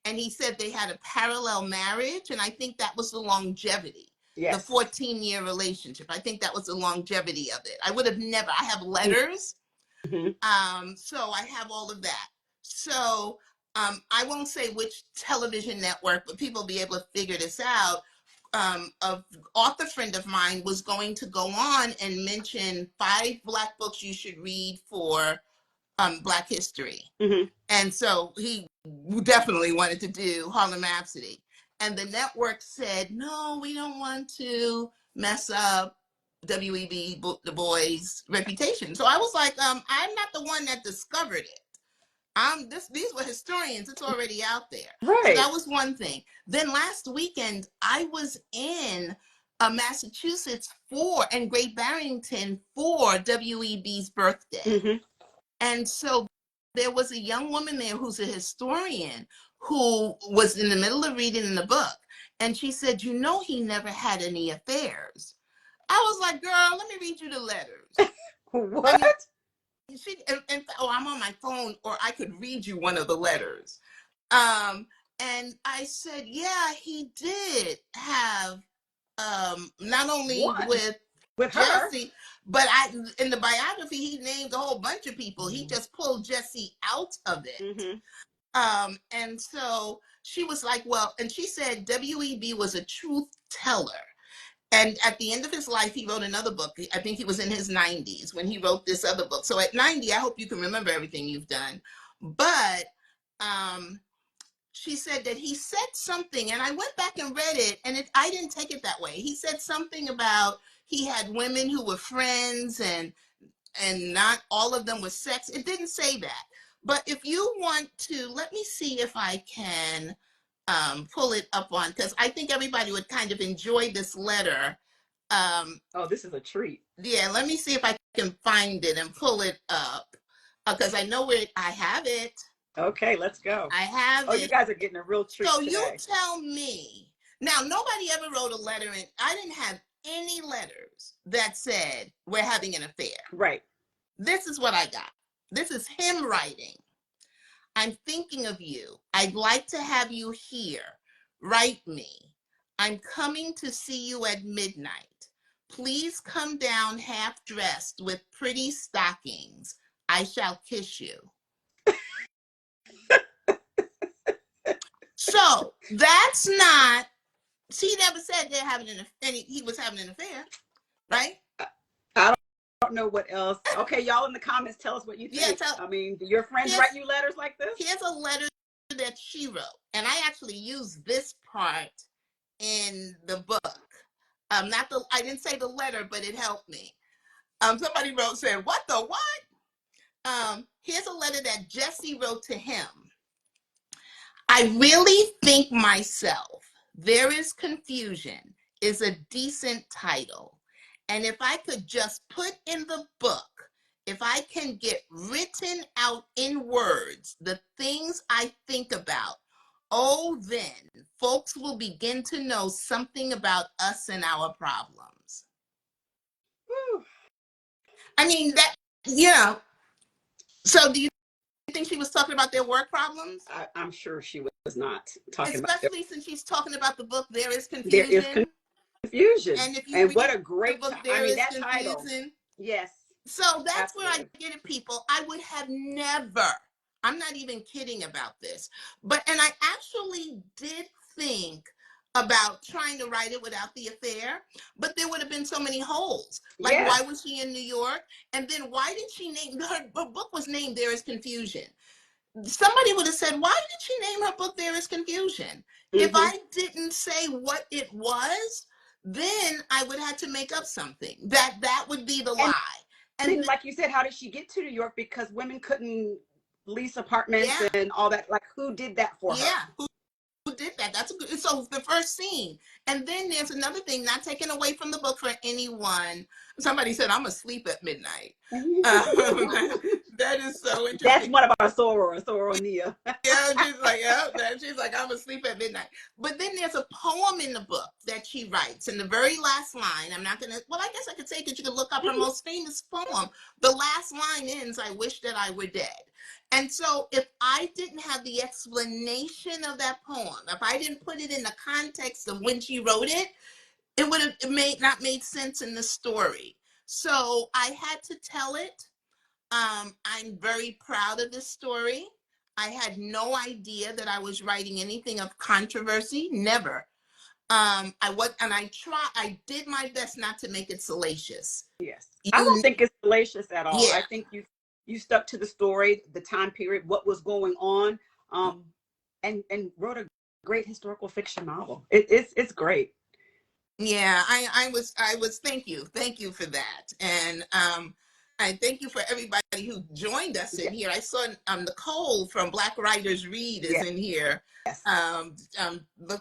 And he said they had a parallel marriage, and I think that was the longevity. Yes. The 14-year relationship. I think that was the longevity of it. I would have never, I have letters. So I have all of that. So I won't say which television network, but people will be able to figure this out. An author friend of mine was going to go on and mention 5 Black books you should read for Black history. And so he definitely wanted to do Harlem Rhapsody. And the network said, no, we don't want to mess up W.E.B. Du Bois' reputation. So I was like, I'm not the one that discovered it. These were historians. It's already out there. Right. So that was one thing. Then last weekend, I was in Massachusetts and Great Barrington for W.E.B.'s birthday. And so there was a young woman there who's a historian who was in the middle of reading the book. And she said, he never had any affairs. I was like, girl, let me read you the letters. What? I'm on my phone, or I could read you one of the letters. And I said, yeah, he did have not only One with with her. Jessie, but in the biography he named a whole bunch of people. He just pulled Jessie out of it. And so she was like, well, and she said W.E.B. was a truth teller. And at the end of his life, he wrote another book. I think he was in his 90s when he wrote this other book. So at 90, I hope you can remember everything you've done. But she said that he said something, and I went back and read it, and I didn't take it that way. He said something about he had women who were friends, and not all of them were sex. It didn't say that. But if you want to, let me see if I can pull it up on, because I think everybody would kind of enjoy this letter. Oh, this is a treat. Yeah, let me see if I can find it and pull it up, because I know where I have it. Okay, let's go. I have it. Oh, it. You guys are getting a real treat So today. you tell me. Now, nobody ever wrote a letter, and I didn't have any letters that said we're having an affair. Right. This is what I got. This is him writing. I'm thinking of you. I'd like to have you here. Write me. I'm coming to see you at midnight. Please come down half dressed with pretty stockings. I shall kiss you. So that's not, she never said they're having he was having an affair, right? I don't know what else. Okay, y'all in the comments, tell us what you think. I mean, do your friends write you letters like this? Here's a letter that she wrote, and I actually used this part in the book. I didn't say the letter, but it helped me. Somebody said, what the what? Here's a letter that Jessie wrote to him. I really think myself, There is Confusion is a decent title. And if I could just put in the book, if I can get written out in words the things I think about, oh, then folks will begin to know something about us and our problems. Whew. I mean, that, yeah. So do you think she was talking about their work problems? I'm sure she was not talking Especially since she's talking about the book, There is Confusion. There is Confusion. And if you and what a great book, There is that Confusion. title. Yes. So that's where I get it, people. I would have never, I'm not even kidding about this, and I actually did think about trying to write it without the affair, but there would have been so many holes. Like, why was she in New York? And then why did she name, her book was named There is Confusion. Somebody would have said, why did she name her book There is Confusion? If I didn't say what it was, then I would have to make up something. That would be the lie. And then, like you said, how did she get to New York? Because women couldn't lease apartments and all that. Like, who did that for her? Yeah, who did that? That's a good. So the first scene, and then there's another thing, not taken away from the book for anyone. Somebody said, "I'm asleep at midnight." That is so interesting. That's one of our soror Nia. Yeah, she's like, I'm asleep at midnight. But then there's a poem in the book that she writes. In the very last line, I'm not going to, well, I guess I could say that you could look up her most famous poem. The last line ends, I wish that I were dead. And so if I didn't have the explanation of that poem, if I didn't put it in the context of when she wrote it, it would have not made sense in the story. So I had to tell it. I'm very proud of this story. I had no idea that I was writing anything of controversy. Never. I did my best not to make it salacious. Yes. I don't think it's salacious at all. Yeah. I think you stuck to the story, the time period, what was going on, and wrote a great historical fiction novel. It's great. Yeah, I was thank you for that. And I thank you for everybody who joined us in here. I saw Nicole from Black Writers Read is in here. Yes.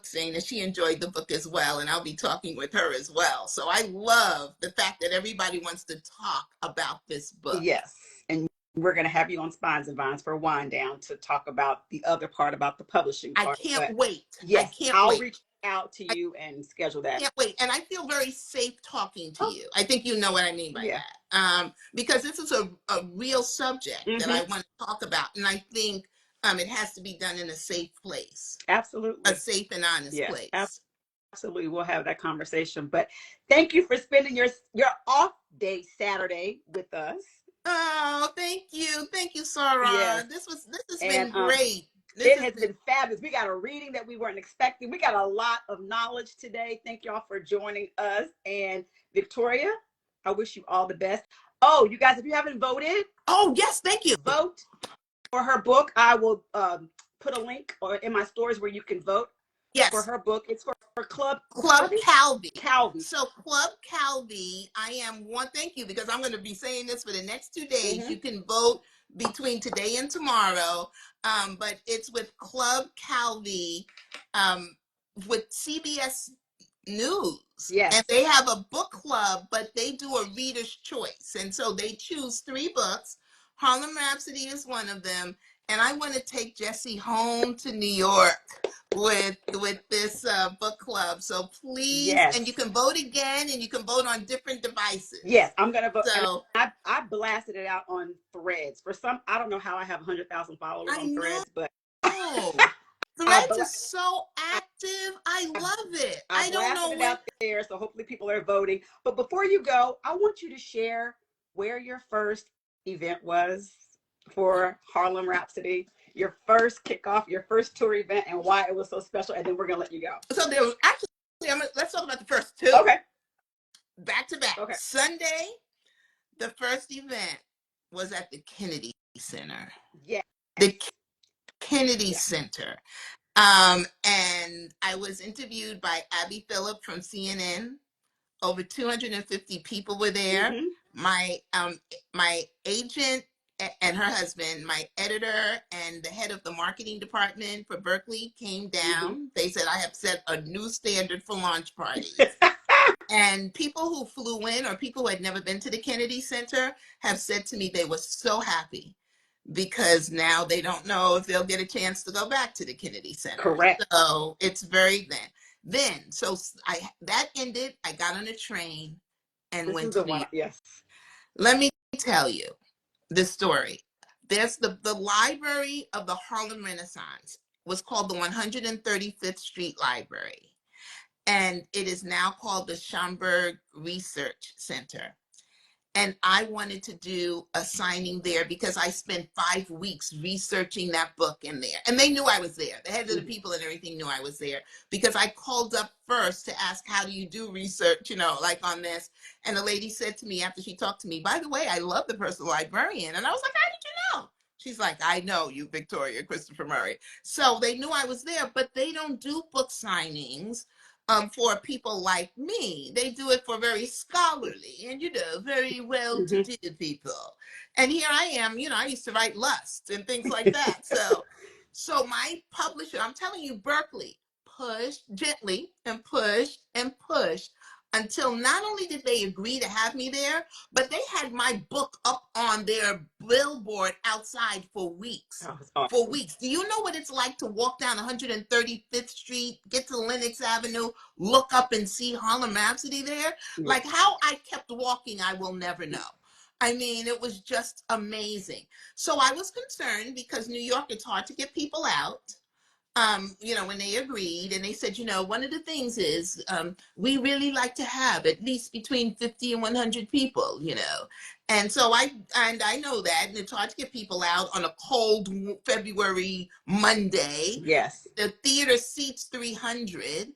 Saying that she enjoyed the book as well, and I'll be talking with her as well. So I love the fact that everybody wants to talk about this book. Yes, and we're going to have you on Spines and Vines for Wind Down to talk about the other part about the publishing part. I can't wait. Yes, I'll reach out to you and schedule that. I can't wait. And I feel very safe talking to you. I think you know what I mean by that. Because this is a real subject that I want to talk about. And I think it has to be done in a safe place, a Absolutely. safe and honest Yes, place. absolutely. We'll have that conversation. But thank you for spending your off day Saturday with us. Oh, thank you, Yes. Sarah. This has And been great. This it has has been. been fabulous. We got a reading that we weren't expecting. We got a lot of knowledge today. Thank y'all for joining us. And Victoria, I wish you all the best. Oh, you guys, if you haven't voted, Oh yes, thank you. vote for her book. I will put a link or in my stories where you can vote for Yes, her book. It's for Club Club Calvi. Calvi. Calvi. So Club Calvi, I am one. Thank you, because I'm going to be saying this for the next 2 days. Mm-hmm. You can vote between today and tomorrow, but it's with Club Calvi, um, with CBS News. Yes. And they have a book club, but they do a reader's choice. And so they choose 3 books. Harlem Rhapsody is one of them. And I want to take Jessie home to New York with this book club. So please, Yes. and you can vote again, and you can vote on different devices. Yes, I'm gonna vote. And So I blasted it out on Threads. For some, I don't know how I have 100,000 followers I on know. Threads, but I Threads bla- is so active. I love it. I I don't blasted know it when. out there, so hopefully people are voting. But before you go, I want you to share where your first event was for Harlem Rhapsody, your first kickoff, your first tour event, and why it was so special. And then we're gonna let you go. So there was actually, let's talk about the first 2. Okay. Back to back. Okay. Sunday, the first event was at the Kennedy Center. Yeah. The Kennedy Yeah. Center. And I was interviewed by Abby Phillip from CNN. Over 250 people were there. Mm-hmm. My agent and her husband, my editor and the head of the marketing department for Berkeley came Mm-hmm. down. They said I have set a new standard for launch parties. And people who flew in, or people who had never been to the Kennedy Center, have said to me they were so happy, because now they don't know if they'll get a chance to go back to the Kennedy Center. Correct. So it's very so that ended. I got on a train and This went is to the New one. York. Yes. Let me tell you this story. There's the library of the Harlem Renaissance was called the 135th Street Library, and it is now called the Schomburg Research Center. And I wanted to do a signing there because I spent 5 weeks researching that book in there. And they knew I was there. The heads of the people and everything knew I was there, because I called up first to ask, how do you do research, like on this? And the lady said to me after she talked to me, by the way, I love the personal librarian. And I was like, how did you know? She's like, I know you, Victoria Christopher Murray. So they knew I was there, but they don't do book signings for people like me. They do it for very scholarly and, very well-to-do people. And here I am, I used to write Lust and things like that. So my publisher, I'm telling you, Berkeley, pushed gently and pushed until not only did they agree to have me there, but they had my book up on their billboard outside for weeks. Oh, it's awesome. For weeks. Do you know what it's like to walk down 135th Street, get to Lenox Avenue, look up and see Harlem Rhapsody there? Yeah. Like, how I kept walking, I will never know. I mean, it was just amazing. So I was concerned because New York, it's hard to get people out. When they agreed, and they said, one of the things is we really like to have at least between 50 and 100 people, And so I know that, and it's hard to get people out on a cold February Monday. Yes. The theater seats 300.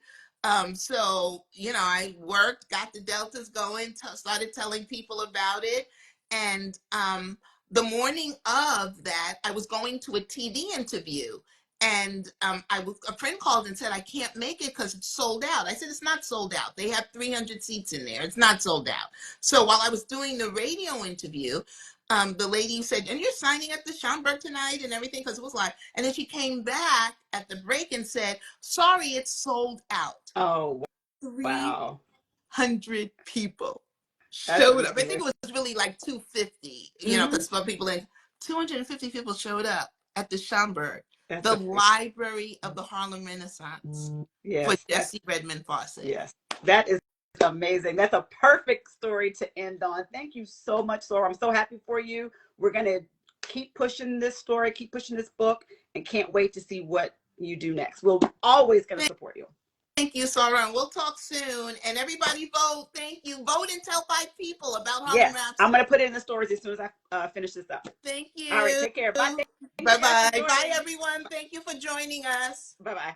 So, I worked, got the Deltas going, started telling people about it. And the morning of that, I was going to a TV interview. And a friend called and said, I can't make it because it's sold out. I said, it's not sold out. They have 300 seats in there. It's not sold out. So while I was doing the radio interview, the lady said, and you're signing at the Schomburg tonight and everything, because it was live. And then she came back at the break and said, sorry, it's sold out. Oh, wow. 300 people That's showed up. I think amazing. it was really like 250, because some people 250 people showed up at the Schomburg, the library of the Harlem Renaissance, for Jessie Redmon Fauset. Yes, that is amazing. That's a perfect story to end on. Thank you so much, Sora. I'm so happy for you. We're going to keep pushing this story, keep pushing this book, and can't wait to see what you do next. We're always going to support you. Thank you, Sarah. We'll talk soon. And everybody vote. Thank you. Vote and tell 5 people about Harlem Rhapsody. I'm going to put it in the stories as soon as I finish this up. Thank you. All right, take care. Bye. Bye-bye. Bye, everyone. Thank you for joining us. Bye-bye.